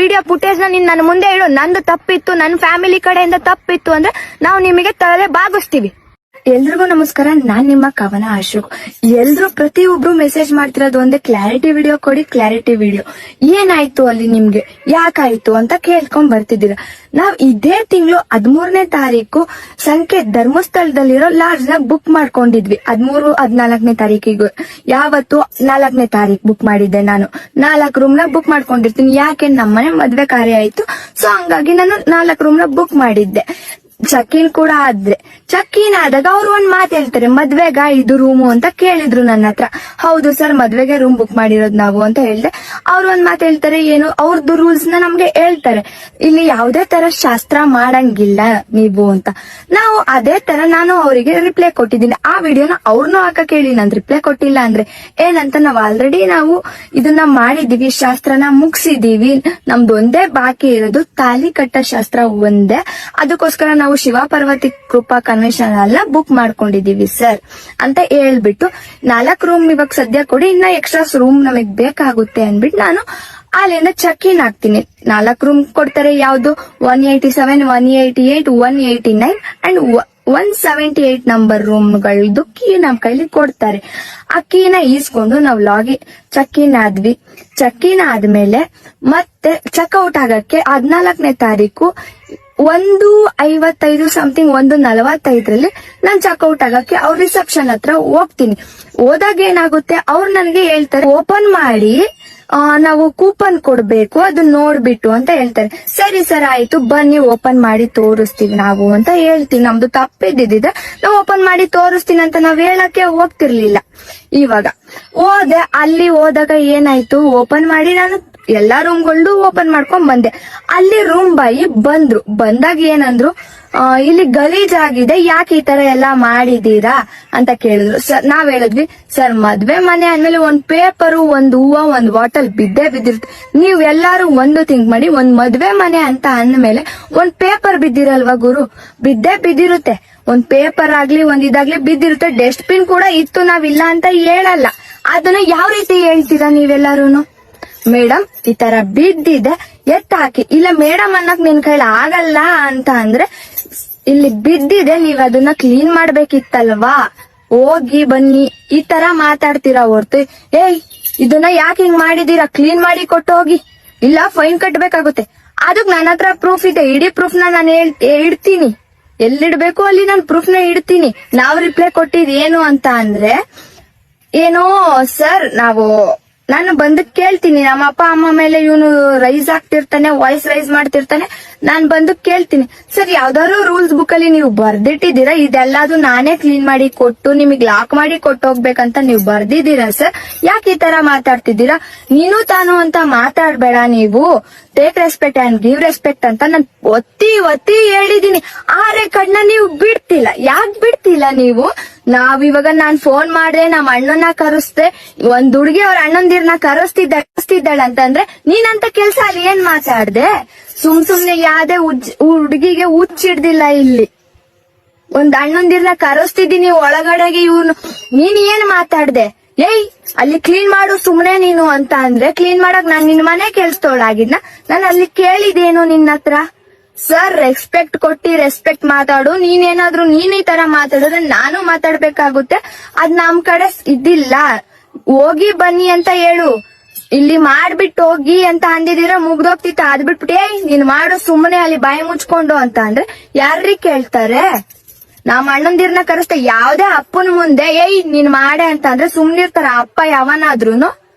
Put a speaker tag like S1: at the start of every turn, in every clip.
S1: Video footage ನ ನೀನ್ ನನ್ನ ಮುಂದೆ ಇಡು. ನಂದು ತಪ್ಪಿತ್ತು, ನನ್ನ ಫ್ಯಾಮಿಲಿ ಕಡೆಯಿಂದ ತಪ್ಪಿತ್ತು ಅಂದ್ರೆ ನಾವು ನಿಮಗೆ ತಲೆ ಬಾಗಿಸ್ತೀವಿ. ಎಲ್ರಿಗೂ ನಮಸ್ಕಾರ, ನಾನ್ ನಿಮ್ಮ ಕವನ ಅಶೋಕ್. ಎಲ್ರು ಪ್ರತಿಯೊಬ್ರು ಮೆಸೇಜ್ ಮಾಡ್ತಿರೋದು ಒಂದೇ, ಕ್ಲಾರಿಟಿ ವಿಡಿಯೋ ಕೊಡಿ, ಕ್ಲಾರಿಟಿ ವಿಡಿಯೋ. ಏನಾಯ್ತು ಅಲ್ಲಿ ನಿಮ್ಗೆ, ಯಾಕಾಯ್ತು ಅಂತ ಕೇಳ್ಕೊಂಡ್ ಬರ್ತಿದ್ದೀರಾ. ನಾವ್ ಇದೇ ತಿಂಗಳು 13ನೇ ತಾರೀಕು ಸಂಕೇತ್ ಧರ್ಮಸ್ಥಳದಲ್ಲಿರೋ ಲಾಡ್ಜ್ ನ ಬುಕ್ ಮಾಡ್ಕೊಂಡಿದ್ವಿ. 13, 14ನೇ ತಾರೀಕಿಗೂ. ಯಾವತ್ತು 4ನೇ ತಾರೀಕು ಬುಕ್ ಮಾಡಿದ್ದೆ. ನಾನು 4 ರೂಮ್ ನ ಬುಕ್ ಮಾಡ್ಕೊಂಡಿರ್ತೀನಿ. ಯಾಕೆ ನಮ್ಮನೆ ಮದ್ವೆ ಕಾರ್ಯ ಆಯ್ತು, ಸೊ ಹಂಗಾಗಿ ನಾನು 4 ರೂಮ್ ನ ಬುಕ್ ಮಾಡಿದ್ದೆ. ಚೆಕ್ ಇನ್ ಕೂಡ ಆದ್ರೆ, ಚೆಕ್ ಇನ್ ಆದಾಗ ಅವ್ರು ಒಂದ್ ಮಾತು ಹೇಳ್ತಾರೆ, ಮದ್ವೆಗ ಇದು ರೂಮು ಅಂತ ಕೇಳಿದ್ರು ನನ್ನ ಹತ್ರ. ಹೌದು ಸರ್, ಮದ್ವೆಗೆ ರೂಮ್ ಬುಕ್ ಮಾಡಿರೋದು ನಾವು ಅಂತ ಹೇಳ್ದೆ. ಅವ್ರು ಒಂದ್ ಮಾತು ಹೇಳ್ತಾರೆ, ಏನು ಅವ್ರದ್ದು ರೂಲ್ಸ್ ನ ನಮ್ಗೆ ಹೇಳ್ತಾರೆ, ಇಲ್ಲಿ ಯಾವ್ದೇ ತರ ಶಾಸ್ತ್ರ ಮಾಡಂಗಿಲ್ಲ ನೀವು ಅಂತ. ನಾವು ಅದೇ ತರ ನಾನು ಅವರಿಗೆ ರಿಪ್ಲೈ ಕೊಟ್ಟಿದ್ದೀನಿ. ಆ ವಿಡಿಯೋನ ಅವ್ರನ್ನೂ ಹಾಕಕ್ ಹೇಳಿ, ನಾನು ರಿಪ್ಲೈ ಕೊಟ್ಟಿಲ್ಲ ಅಂದ್ರೆ ಏನಂತ. ನಾವ್ ಆಲ್ರೆಡಿ ನಾವು ಇದನ್ನ ಮಾಡಿದೀವಿ, ಶಾಸ್ತ್ರನ ಮುಗಿಸಿದೀವಿ. ನಮ್ದು ಒಂದೇ ಬಾಕಿ ಇರೋದು ತಾಲಿ ಕಟ್ಟ ಶಾಸ್ತ್ರ ಒಂದೇ. ಅದಕ್ಕೋಸ್ಕರ ನಾವು ಶಿವ ಪಾರ್ವತಿ ಕೃಪಾ ಕನ್ವೆನ್ಷನ್ ಎಲ್ಲ ಬುಕ್ ಮಾಡ್ಕೊಂಡಿದೀವಿ ಸರ್ ಅಂತ ಹೇಳ್ಬಿಟ್ಟು 4 ರೂಮ್ ಇವಾಗ ಸದ್ಯ ಕೊಡಿ, ಇನ್ನ ಎಕ್ಸ್ಟ್ರಾ ರೂಮ್ ನಮಗ್ ಬೇಕಾಗುತ್ತೆ ಅನ್ಬಿಟ್ಟು ನಾನು ಅಲ್ಲಿಂದ ಚೆಕ್ ಇನ್ ಆಗ್ತೀನಿ. 4 ರೂಮ್ ಕೊಡ್ತಾರೆ. ಯಾವ್ದು 187, 188, 189 ಅಂಡ್ 178 ನಂಬರ್ ರೂಮ್ಗಳದ್ದು ಕೀ ನಮ್ ಕೈಲಿ ಕೊಡ್ತಾರೆ. ಆ ಕೀನ ಈಸ್ಕೊಂಡು ನಾವು ಚೆಕ್ ಇನ್ ಆದ್ವಿ. ಚೆಕ್ ಇನ್ ಆದ್ಮೇಲೆ ಮತ್ತೆ ಚೆಕ್ಔಟ್ ಆಗಕ್ಕೆ 14ನೇ ತಾರೀಕು 1:55 ಸಮಥಿಂಗ್ 1:45 ನಾನ್ ಚೆಕ್ಔಟ್ ಆಗಕ್ಕೆ ಅವ್ರ ರಿಸೆಪ್ಷನ್ ಹತ್ರ ಹೋಗ್ತೀನಿ. ಹೋದಾಗ ಏನಾಗುತ್ತೆ, ಅವ್ರು ನನಗೆ ಹೇಳ್ತಾರೆ ಓಪನ್ ಮಾಡಿ ನಾವು ಕೂಪನ್ ಕೊಡ್ಬೇಕು, ಅದನ್ನ ನೋಡ್ಬಿಟ್ಟು ಅಂತ ಹೇಳ್ತಾರೆ. ಸರಿ ಸರ್ ಆಯ್ತು, ಬನ್ನಿ ಓಪನ್ ಮಾಡಿ ತೋರಿಸ್ತೀವಿ ನಾವು ಅಂತ ಹೇಳ್ತೀವಿ. ನಮ್ದು ತಪ್ಪಿದ್ದಿದೆ, ನಾವು ಓಪನ್ ಮಾಡಿ ತೋರಿಸ್ತೀನಿ ಅಂತ ನಾವ್ ಹೇಳಕ್ಕೆ ಹೋಗ್ತಿರ್ಲಿಲ್ಲ. ಇವಾಗ ಅಲ್ಲಿ ಹೋದಾಗ ಏನಾಯ್ತು, ಓಪನ್ ಮಾಡಿ ನಾನು ಎಲ್ಲಾ ರೂಮ್ಗಳು ಓಪನ್ ಮಾಡ್ಕೊಂಡ್ ಬಂದೆ. ಅಲ್ಲಿ ರೂಮ್ ಬಾಯಿ ಬಂದಾಗ ಏನಂದ್ರು, ಇಲ್ಲಿ ಗಲೀಜಾಗಿದೆ, ಯಾಕೆ ಈ ತರ ಎಲ್ಲಾ ಮಾಡಿದೀರಾ ಅಂತ ಕೇಳಿದ್ರು. ಸರ್ ನಾವ್ ಹೇಳಿದ್ವಿ, ಸರ್ ಮದ್ವೆ ಮನೆ ಅಂದ್ಮೇಲೆ ಒಂದ್ ಪೇಪರು, ಒಂದ್ ಹೂವ, ಒಂದ್ ಬಾಟಲ್ ಬಿದ್ದಿರುತ್ತೆ. ನೀವ್ ಎಲ್ಲಾರು ಒಂದು ಥಿಂಕ್ ಮಾಡಿ, ಒಂದ್ ಮದ್ವೆ ಮನೆ ಅಂತ ಅಂದ್ಮೇಲೆ ಒಂದ್ ಪೇಪರ್ ಬಿದ್ದಿರಲ್ವಾ ಗುರು, ಬಿದ್ದಿರುತ್ತೆ. ಒಂದ್ ಪೇಪರ್ ಆಗ್ಲಿ ಒಂದ್ ಇದಾಗ್ಲಿ ಬಿದ್ದಿರುತ್ತೆ. ಡಸ್ಟ್ ಬಿನ್ ಕೂಡ ಇತ್ತು, ನಾವಿಲ್ಲ ಅಂತ ಹೇಳಲ್ಲ. ಅದನ್ನ ಯಾವ ರೀತಿ ಹೇಳ್ತೀರಾ ನೀವೆಲ್ಲಾರುನು? ಮೇಡಮ್ ಈ ತರ ಬಿದ್ದಿದೆ, ಎತ್ತಾಕಿ. ಇಲ್ಲ ಮೇಡಮ್ ಅನ್ನಕ್ ನಿನ್ ಕೈಲಿ ಆಗಲ್ಲ ಅಂತ ಅಂದ್ರೆ, ಇಲ್ಲಿ ಬಿದ್ದಿದೆ, ನೀವ್ ಅದನ್ನ ಕ್ಲೀನ್ ಮಾಡ್ಬೇಕಿತ್ತಲ್ವಾ, ಹೋಗಿ ಬನ್ನಿ ಈ ತರ ಮಾತಾಡ್ತೀರಾ ಹೊರ್ತು, ಏಯ್ ಇದನ್ನ ಯಾಕೆ ಹಿಂಗ್ ಮಾಡಿದೀರಾ, ಕ್ಲೀನ್ ಮಾಡಿ ಕೊಟ್ಟು ಹೋಗಿ, ಇಲ್ಲ ಫೈನ್ ಕಟ್ಬೇಕಾಗುತ್ತೆ. ಅದಕ್ ನನ್ನ ಹತ್ರ ಪ್ರೂಫ್ ಇದೆ, ಇಡೀ ಪ್ರೂಫ್ ನ ನಾನು ಇಡ್ತೀನಿ. ಎಲ್ಲಿಡ್ಬೇಕು ಅಲ್ಲಿ ನಾನು ಪ್ರೂಫ್ ನ ಇಡ್ತೀನಿ. ನಾವ್ ರಿಪ್ಲೈ ಕೊಟ್ಟಿದ್ ಏನು ಅಂತ ಅಂದ್ರೆ, ಏನೋ ಸರ್ ನಾನು ಬಂದು ಕೇಳ್ತೀನಿ, ನಮ್ಮ ಅಪ್ಪ ಅಮ್ಮ ಮೇಲೆ ಇವನು ರೈಸ್ ಆಗ್ತಿರ್ತಾನೆ, ವಾಯ್ಸ್ ರೈಸ್ ಮಾಡ್ತಿರ್ತಾನೆ. ನಾನ್ ಬಂದು ಕೇಳ್ತೀನಿ, ಸರ್ ಯಾವ್ದಾದ್ರು ರೂಲ್ಸ್ ಬುಕ್ ಅಲ್ಲಿ ನೀವು ಬರ್ದಿಟ್ಟಿದ್ದೀರಾ, ಇದೆಲ್ಲದು ನಾನೇ ಕ್ಲೀನ್ ಮಾಡಿ ಕೊಟ್ಟು ನಿಮಗ್ ಲಾಕ್ ಮಾಡಿ ಕೊಟ್ಟು ಹೋಗ್ಬೇಕಂತ ನೀವು ಬರ್ದಿದ್ದೀರಾ ಸರ್, ಯಾಕೆ ಈ ತರ ಮಾತಾಡ್ತಿದ್ದೀರಾ? ನೀನು ತಾನು ಅಂತ ಮಾತಾಡ್ಬೇಡ, ನೀವು take respect and give respect ಅಂತ ನಾನು ಒತ್ತಿ ಹೇಳಿದೀನಿ. ಆದ್ರೆ ಕಣ್ಣ ನೀವು ಬಿಡ್ತಿಲ್ಲ. ಯಾಕೆ ಬಿಡ್ತಿಲ್ಲ ನೀವು? ನಾವಿವಾಗ ನಾನ್ ಫೋನ್ ಮಾಡ್ದೆ, ನಮ್ಮ ಅಣ್ಣನ ಕರೆಸ್ದೆ, ಒಂದ್ ಹುಡುಗಿ ಅವ್ರ ಅಣ್ಣಂದಿರ್ನ ಕರೆಸ್ತಿದ್ದಾಳೆ ಅಂತಂದ್ರೆ, ನೀನಂತ ಕೆಲ್ಸ ಅಲ್ಲಿ ಏನ್ ಮಾತಾಡ್ದೆ? ಸುಮ್ನೆ ಯಾವ್ದೇ ಹುಡುಗಿಗೆ ಹುಚ್ಚಿಡ್ದಿಲ್ಲ. ಇಲ್ಲಿ ಒಂದ್ ಅಣ್ಣಂದಿರ್ನ ಕರೆಸ್ತಿದ್ದೀನಿ ಒಳಗಡೆಗೆ, ಇವನು ನೀನ್ ಏನ್ ಮಾತಾಡ್ದೆ? ಏಯ್ ಅಲ್ಲಿ ಕ್ಲೀನ್ ಮಾಡು ಸುಮ್ನೆ ನೀನು ಅಂತ ಅಂದ್ರೆ, ಕ್ಲೀನ್ ಮಾಡಕ್ ನಾನ್ ನಿನ್ ಮನೆ ಕೆಲ್ಸದವಳಾಗಿದ್ನ? ನಾನು ಅಲ್ಲಿ ಕೇಳಿದೇನು ನಿನ್ನ ಹತ್ರ? ಸರ್ ರೆಸ್ಪೆಕ್ಟ್ ಕೊಟ್ಟಿ ರೆಸ್ಪೆಕ್ಟ್ ಮಾತಾಡು. ನೀನೇನಾದ್ರೂ ನೀನ್ ಈ ತರ ಮಾತಾಡಿದ್ರೆ ನಾನು ಮಾತಾಡ್ಬೇಕಾಗುತ್ತೆ. ಅದ್ ನಮ್ ಕಡೆ ಇದ್ದಿಲ್ಲ. ಹೋಗಿ ಬನ್ನಿ ಅಂತ ಹೇಳು, ಇಲ್ಲಿ ಮಾಡ್ಬಿಟ್ಟು ಹೋಗಿ ಅಂತ ಅಂದಿದೀರ ಮುಗ್ದೋಗ್ತಿತ್ತು. ಅದ್ ಬಿಟ್ಬಿಟ್ಟು ಏಯ್ ನೀನ್ ಮಾಡು ಸುಮ್ಮನೆ ಅಲ್ಲಿ ಬಾಯಿ ಮುಚ್ಕೊಂಡು ಅಂತ ಅಂದ್ರೆ ಯಾರ್ರೀ ಕೇಳ್ತಾರೆ? ನಮ್ಮ ಅಣ್ಣಂದಿರ್ನ ಕರೆಸ್ತೆ, ಯಾವ್ದೇ ಅಪ್ಪನ ಮುಂದೆ ಏಯ್ ನೀನ್ ಮಾಡೆ ಅಂತ ಅಂದ್ರೆ ಸುಮ್ನಿರ್ತಾರ ಅಪ್ಪ ಯಾವನಾದ್ರೂನು?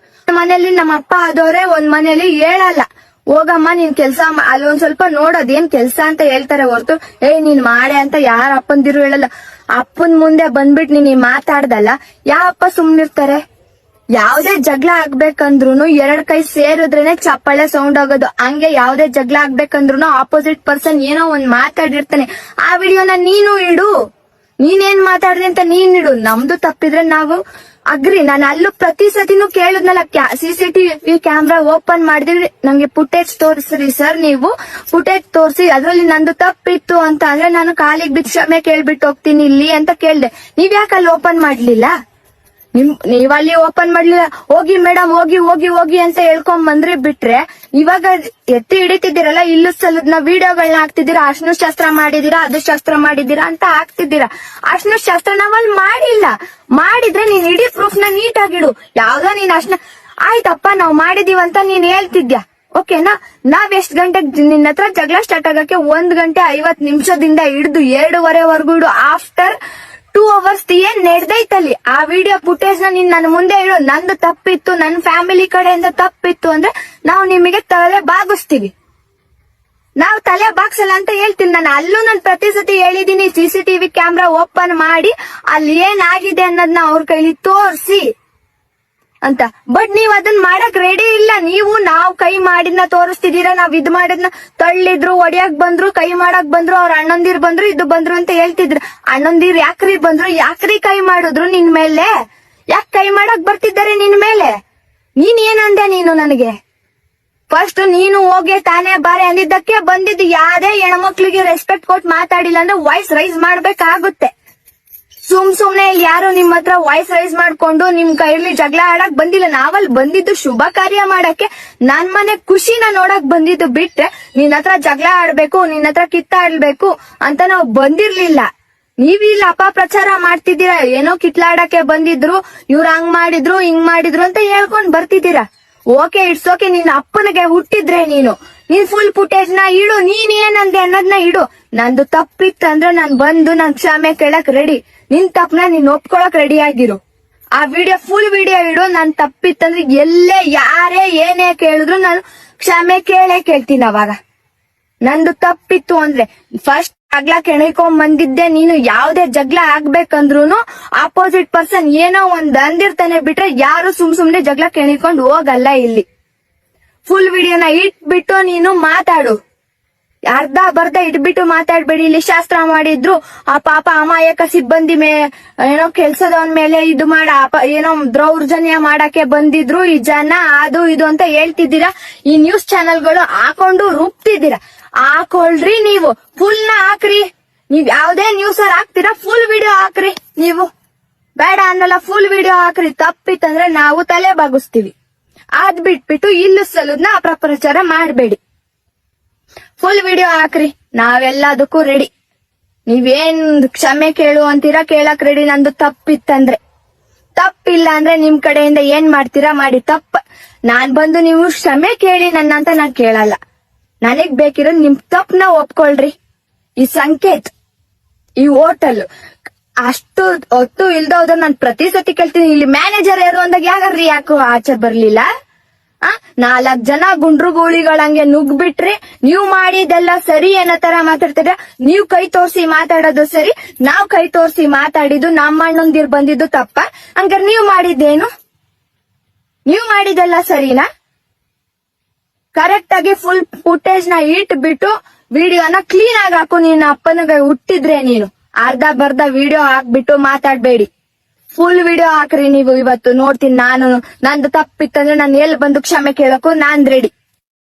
S1: ಮನೇಲಿ ನಮ್ಮ ಅಪ್ಪ ಆದವ್ರೆ ಒಂದ್ ಮನೇಲಿ ಹೇಳಲ್ಲ, ಹೋಗಮ್ಮ ನೀನ್ ಕೆಲ್ಸ ಅಲ್ಲಿ ಒಂದ್ ಸ್ವಲ್ಪ ನೋಡೋದೇನ್ ಕೆಲ್ಸ ಅಂತ ಹೇಳ್ತಾರೆ ಹೊರ್ತು ಏಯ್ ನೀನ್ ಮಾಡೆ ಅಂತ ಯಾರ ಅಪ್ಪಂದಿರು ಹೇಳಲ್ಲ. ಅಪ್ಪನ್ ಮುಂದೆ ಬಂದ್ಬಿಟ್ ನೀನ್ ಮಾತಾಡ್ದಲ್ಲ, ಯಾವ ಅಪ್ಪ ಸುಮ್ನಿರ್ತಾರೆ? ಯಾವ್ದೇ ಜಗಳ ಆಗ್ಬೇಕಂದ್ರು 2 ಕೈ ಸೇರಿದ್ರೇನೆ ಚಪ್ಪಾಳೆ ಸೌಂಡ್ ಆಗೋದು. ಹಂಗೆ ಯಾವ್ದೇ ಜಗಳ ಆಗ್ಬೇಕಂದ್ರು ಆಪೋಸಿಟ್ ಪರ್ಸನ್ ಏನೋ ಒಂದ್ ಮಾತಾಡಿರ್ತಾನೆ. ಆ ವಿಡಿಯೋನ ನೀನು ಇಡು, ನೀನೇನ್ ಮಾತಾಡ್ದೆ ಅಂತ ನೀನ್ ಇಡು. ನಮ್ದು ತಪ್ಪಿದ್ರೆ ನಾವು ಅಗ್ರಿ. ನಾನು ಅಲ್ಲೂ ಪ್ರತಿ ಸತಿನೂ ಕೇಳಿದ್ನಲ್ಲ, CCTV ಕ್ಯಾಮ್ರಾ ಓಪನ್ ಮಾಡಿದ್ರಿ, ನಂಗೆ ಫುಟೇಜ್ ತೋರಿಸ್ರಿ ಸರ್, ನೀವು ಫುಟೇಜ್ ತೋರಿಸಿ ಅದ್ರಲ್ಲಿ ನಂದು ತಪ್ಪಿತ್ತು ಅಂತ ಅಂದ್ರೆ ನಾನು ಕಾಲಿಗೆ ಬಿದ್ದು ಕ್ಷಮೆ ಕೇಳ್ಬಿಟ್ಟು ಹೋಗ್ತೀನಿ ಇಲ್ಲಿ ಅಂತ ಕೇಳ್ದೆ. ನೀವ್ ಯಾಕೆ ಅಲ್ಲಿ ಓಪನ್ ಮಾಡ್ಲಿಲ್ಲ? ನೀವಲ್ಲಿ ಓಪನ್ ಮಾಡ್ಲಿಲ್ಲ, ಹೋಗಿ ಮೇಡಮ್ ಹೋಗಿ ಹೋಗಿ ಹೋಗಿ ಅಂತ ಹೇಳ್ಕೊಂಡ್ ಬಂದ್ರಿ ಬಿಟ್ರೆ, ಇವಾಗ ಎತ್ತಿ ಹಿಡಿತಿದ್ದೀರಲ್ಲ, ಇಲ್ಲೂ ಸಲದ್ನ ವಿಡಿಯೋಗಳನ್ನ ಹಾಕ್ತಿದ್ದೀರಾ, ಅರ್ಶಿನ ಶಾಸ್ತ್ರ ಮಾಡಿದೀರಾ, ಅದು ಶಾಸ್ತ್ರ ಮಾಡಿದೀರಾ ಅಂತ ಹಾಕ್ತಿದ್ದೀರಾ. ಅರ್ಶಿನ ಶಾಸ್ತ್ರ ನಾವಲ್ಲಿ ಮಾಡಿಲ್ಲ. ಮಾಡಿದ್ರೆ ನೀನ್ ಇಡೀ ಪ್ರೂಫ್ ನ ನೀಟಾಗಿಡು. ಯಾವ್ದೋ ನೀನ್ ಅರ್ಶಿನ ಆಯ್ತಪ್ಪ ನಾವ್ ಮಾಡಿದೀವಂತ ನೀನ್ ಹೇಳ್ತಿದ್ಯಾ, ಓಕೆನಾ? ನಾವ್ ಎಷ್ಟ್ ಗಂಟೆಗೆ ನಿನ್ನ ಹತ್ರ ಜಗಳ ಸ್ಟಾರ್ಟ್ ಆಗಕ್ಕೆ 1 ಗಂಟೆ 50 ನಿಮಿಷದಿಂದ ಹಿಡಿದು 2:30 ಇಡು. ಆಫ್ಟರ್ 2 hours ಏನ್ ನಡೆದೈತಲ್ಲಿ ಆ ವಿಡಿಯೋ ಫುಟೇಜ್ ನ ನೀನ್ ನನ್ನ ಮುಂದೆ ಇಡು. ನಂದು ತಪ್ಪಿತ್ತು, ನನ್ನ ಫ್ಯಾಮಿಲಿ ಕಡೆಯಿಂದ ತಪ್ಪಿತ್ತು ಅಂದ್ರೆ ನಾವು ನಿಮಗೆ ತಲೆ ಬಾಗಿಸ್ತೀವಿ. ನಾವು ತಲೆ ಬಾಗ್ಸಲ್ಲ ಅಂತ ಹೇಳ್ತೀನಿ ನಾನು. ಅಲ್ಲೂ ನಾನು ಪ್ರತಿ ಸತಿ ಹೇಳಿದೀನಿ, CCTV ಕ್ಯಾಮ್ರಾ ಓಪನ್ ಮಾಡಿ ಅಲ್ಲಿ ಏನಾಗಿದೆ ಅನ್ನೋದನ್ನ ಅವ್ರ ಕೈಲಿ ತೋರ್ಸಿ ಅಂತ. ಬಟ್ ನೀವ್ ಅದನ್ನ ಮಾಡಕ್ ರೆಡಿ ಇಲ್ಲ. ನಾವು ಕೈ ಮಾಡಿದ್ನ ತೋರಿಸ್ತಿದೀರಾ, ನಾವ್ ಇದ್ ಮಾಡಿದ್ನ ತಳ್ಳಿದ್ರು, ಒಡಿಯಾಕ್ ಬಂದ್ರು, ಕೈ ಮಾಡಕ್ ಬಂದ್ರು, ಅವ್ರ ಅಣ್ಣಂದಿರ್ ಬಂದ್ರು, ಇದು ಬಂದ್ರು ಅಂತ ಹೇಳ್ತಿದ್ರು. ಅಣ್ಣಂದಿರ್ ಯಾಕ್ರಿ ಬಂದ್ರು, ಯಾಕ್ರಿ ಕೈ ಮಾಡಿದ್ರು ನಿನ್ ಮೇಲೆ? ಯಾಕ್ ಕೈ ಮಾಡಕ್ ಬರ್ತಿದ್ದಾರೆ ನಿನ್ ಮೇಲೆ? ನೀನ್ ಏನಂದೆ ನೀನು ನನಗೆ? ಫಸ್ಟ್ ನೀನು ಹೋಗಿ ತಾನೇ ಬಾರೆ ಅಂದಿದ್ದಕ್ಕೆ ಬಂದಿದ್ದು. ಯಾವ್ದೇ ಹೆಣ್ಮಕ್ಳಿಗೆ ರೆಸ್ಪೆಕ್ಟ್ ಕೊಟ್ಟು ಮಾತಾಡಿಲ್ಲ ಅಂದ್ರೆ ವಾಯ್ಸ್ ರೈಸ್ ಮಾಡ್ಬೇಕಾಗುತ್ತೆ. ಸುಮ್ನೆ ಇಲ್ಲಿ ಯಾರು ನಿಮ್ ಹತ್ರ ವಾಯ್ಸ್ ರೈಸ್ ಮಾಡ್ಕೊಂಡು ನಿಮ್ ಕೈಲಿ ಜಗಳ ಆಡಕ್ ಬಂದಿಲ್ಲ. ನಾವಲ್ಲಿ ಬಂದಿದ್ದು ಶುಭ ಕಾರ್ಯ ಮಾಡಕ್ಕೆ, ನನ್ ಮನೆ ಖುಷಿನ ನೋಡಕ್ ಬಂದಿದ್ದು ಬಿಟ್ರೆ ನಿನ್ ಹತ್ರ ಜಗಳ ಆಡ್ಬೇಕು, ನಿನ್ ಹತ್ರ ಕಿತ್ತಾಡ್ಬೇಕು ಅಂತ ನಾವು ಬಂದಿರ್ಲಿಲ್ಲ. ನೀವಿಲ್ಲ ಅಪಪ್ರಚಾರ ಮಾಡ್ತಿದ್ದೀರಾ. ಏನೋ ಕಿತ್ಲಾಡಕ್ಕೆ ಬಂದಿದ್ರು, ಇವ್ರು ಹಂಗ್ ಮಾಡಿದ್ರು ಹಿಂಗ್ ಮಾಡಿದ್ರು ಅಂತ ಹೇಳ್ಕೊಂಡ್ ಬರ್ತಿದ್ದೀರಾ. Okay, it's okay. ನಿನ್ ಅಪ್ಪನಿಗೆ ಹುಟ್ಟಿದ್ರೆ ನೀನ್ ಫುಲ್ ಫುಟೇಜ್ ನ ಇಡು. ನೀನ್ ಏನಂದೆ ಅನ್ನೋದ್ನ ಇಡು. ನಂದು ತಪ್ಪಿತ್ತಂದ್ರೆ ನಾನ್ ಕ್ಷಮೆ ಕೇಳಕ್ ರೆಡಿ. ನಿನ್ ತಪ್ಪನ ನೀನ್ ಒಪ್ಕೊಳಕ್ ರೆಡಿ ಆಗಿರು. ಆ ಫುಲ್ ವಿಡಿಯೋ ಇಡು. ನಾನ್ ತಪ್ಪಿತ್ತಂದ್ರೆ ಎಲ್ಲೇ ಯಾರೇ ಏನೇ ಕೇಳಿದ್ರು ನಾನು ಕ್ಷಮೆ ಕೇಳ್ತೀನಿ. ಅವಾಗ ನಂದು ತಪ್ಪಿತ್ತು ಅಂದ್ರೆ ಫಸ್ಟ್ ಜಗಳ ಕೆಣಕೊಂಡ್ ಬಂದಿದ್ದೆ ನೀನು. ಯಾವ್ದೇ ಜಗಳ ಆಗ್ಬೇಕಂದ್ರುನು ಆಪೋಸಿಟ್ ಪರ್ಸನ್ ಏನೋ ಒಂದ್ ಅಂದಿರ್ತಾನೆ ಬಿಟ್ರೆ ಯಾರು ಸುಮ್ನೆ ಜಗಳ ಕೆಣಕೊಂಡ್ ಹೋಗಲ್ಲ. ಇಲ್ಲಿ ಫುಲ್ ವಿಡಿಯೋನ ಇಟ್ಬಿಟ್ಟು ನೀನು ಮಾತಾಡು. ಅರ್ಧ ಬರ್ಧ ಇಟ್ಬಿಟ್ಟು ಮಾತಾಡ್ಬೇಡಿ. ಇಲ್ಲಿ ಶಾಸ್ತ್ರ ಮಾಡಿದ್ರು, ಆ ಪಾಪ ಅಮಾಯಕ ಸಿಬ್ಬಂದಿ ಏನೋ ಕೆಲ್ಸದವನ್ ಮೇಲೆ ಇದು ಏನೋ ದೌರ್ಜನ್ಯ ಮಾಡಕ್ಕೆ ಬಂದಿದ್ರು ಈ ಜನ, ಅದು ಇದು ಅಂತ ಹೇಳ್ತಿದ್ದೀರಾ. ಈ ನ್ಯೂಸ್ ಚಾನೆಲ್ಗಳು ಹಾಕೊಂಡು ರುಬ್ತಿದ್ದೀರಾ. ಹಾಕೊಳ್ರಿ, ನೀವು ಫುಲ್ ನ ಹಾಕ್ರಿ. ನೀವ್ ಯಾವ್ದೇ ನ್ಯೂಸ್ ಹಾಕ್ತೀರಾ ಫುಲ್ ವಿಡಿಯೋ ಹಾಕ್ರಿ. ನೀವು ಬೇಡ ಅನ್ನಲ್ಲ, ಫುಲ್ ವಿಡಿಯೋ ಹಾಕ್ರಿ. ತಪ್ಪಿತ್ತಂದ್ರೆ ನಾವು ತಲೆ ಬಾಗಿಸ್ತೀವಿ. ಅದ್ ಬಿಟ್ಬಿಟ್ಟು ಇಲ್ಲು ಸಲುದ್ನ ಅಪಪ್ರಚಾರ ಮಾಡ್ಬೇಡಿ. ಫುಲ್ ವಿಡಿಯೋ ಹಾಕ್ರಿ. ನಾವೆಲ್ಲದಕ್ಕೂ ರೆಡಿ. ನೀವೇನ್ ಕ್ಷಮೆ ಕೇಳು ಅಂತೀರಾ, ಕೇಳಕ್ ರೆಡಿ. ನಂದು ತಪ್ಪಿತ್ತಂದ್ರೆ. ತಪ್ಪಿಲ್ಲ ಅಂದ್ರೆ ನಿಮ್ ಕಡೆಯಿಂದ ಏನ್ ಮಾಡ್ತೀರಾ ಮಾಡಿ. ನಾನ್ ಬಂದು ನೀವು ಕ್ಷಮೆ ಕೇಳಿ ನನ್ನಂತ ನಾನ್ ಕೇಳಲ್ಲ. ನನಗ್ ಬೇಕಿರೋದು ನಿಮ್ ತಪ್ಪನ ಒಪ್ಕೊಳ್ರಿ. ಈ ಸಂಕೇತ್, ಈ ಹೋಟೆಲ್ ಅಷ್ಟು ಹೊತ್ತು ಇಲ್ದೋದ್ರ ನಾನ್ ಪ್ರತಿ ಸತಿ ಕೇಳ್ತೀನಿ, ಇಲ್ಲಿ ಮ್ಯಾನೇಜರ್ ಯಾರು ಅಂದಾಗ ಯಾಕೋ ಆಚೆ ಬರ್ಲಿಲ್ಲ? 4 ಜನ ಗುಂಡ್ರು ಗೂಳಿಗಳಂಗೆ ನುಗ್ಬಿಟ್ರಿ. ನೀವ್ ಮಾಡಿದೆಲ್ಲ ಸರಿ ಅನ್ನೋ ತರ ಮಾತಾಡ್ತೀರ. ನೀವ್ ಕೈ ತೋರ್ಸಿ ಮಾತಾಡೋದು ಸರಿ, ನಾವ್ ಕೈ ತೋರ್ಸಿ ಮಾತಾಡಿದ್ದು ನಮ್ಮ ಅಣ್ಣಂದಿರ್ ಬಂದಿದ್ದು ತಪ್ಪ? ಹಂಗಾರೆ ನೀವ್ ಮಾಡಿದ್ದೇನು? ನೀವ್ ಮಾಡಿದೆಲ್ಲ ಸರಿನಾ? ಕರೆಕ್ಟ್ ಆಗಿ ಫುಲ್ ಫುಟೇಜ್ ನ ಇಟ್ಬಿಟ್ಟು ವಿಡಿಯೋನ ಕ್ಲೀನ್ ಆಗಿ ಹಾಕು. ನಿನ್ನ ಅಪ್ಪನಿಗೆ ಹುಟ್ಟಿದ್ರೆ ನೀನು ಅರ್ಧ ಬರ್ಧ ವಿಡಿಯೋ ಹಾಕ್ಬಿಟ್ಟು ಮಾತಾಡ್ಬೇಡಿ. ಫುಲ್ ವಿಡಿಯೋ ಹಾಕ್ರಿ ನೀವು. ಇವತ್ತು ನೋಡ್ತೀನಿ ನಾನು. ನಂದು ತಪ್ಪಿತ್ತಂದ್ರೆ ನಾನು ಎಲ್ಲಿ ಬಂದು ಕ್ಷಮೆ ಕೇಳಕ್ಕೂ ನಾನ್ ರೆಡಿ.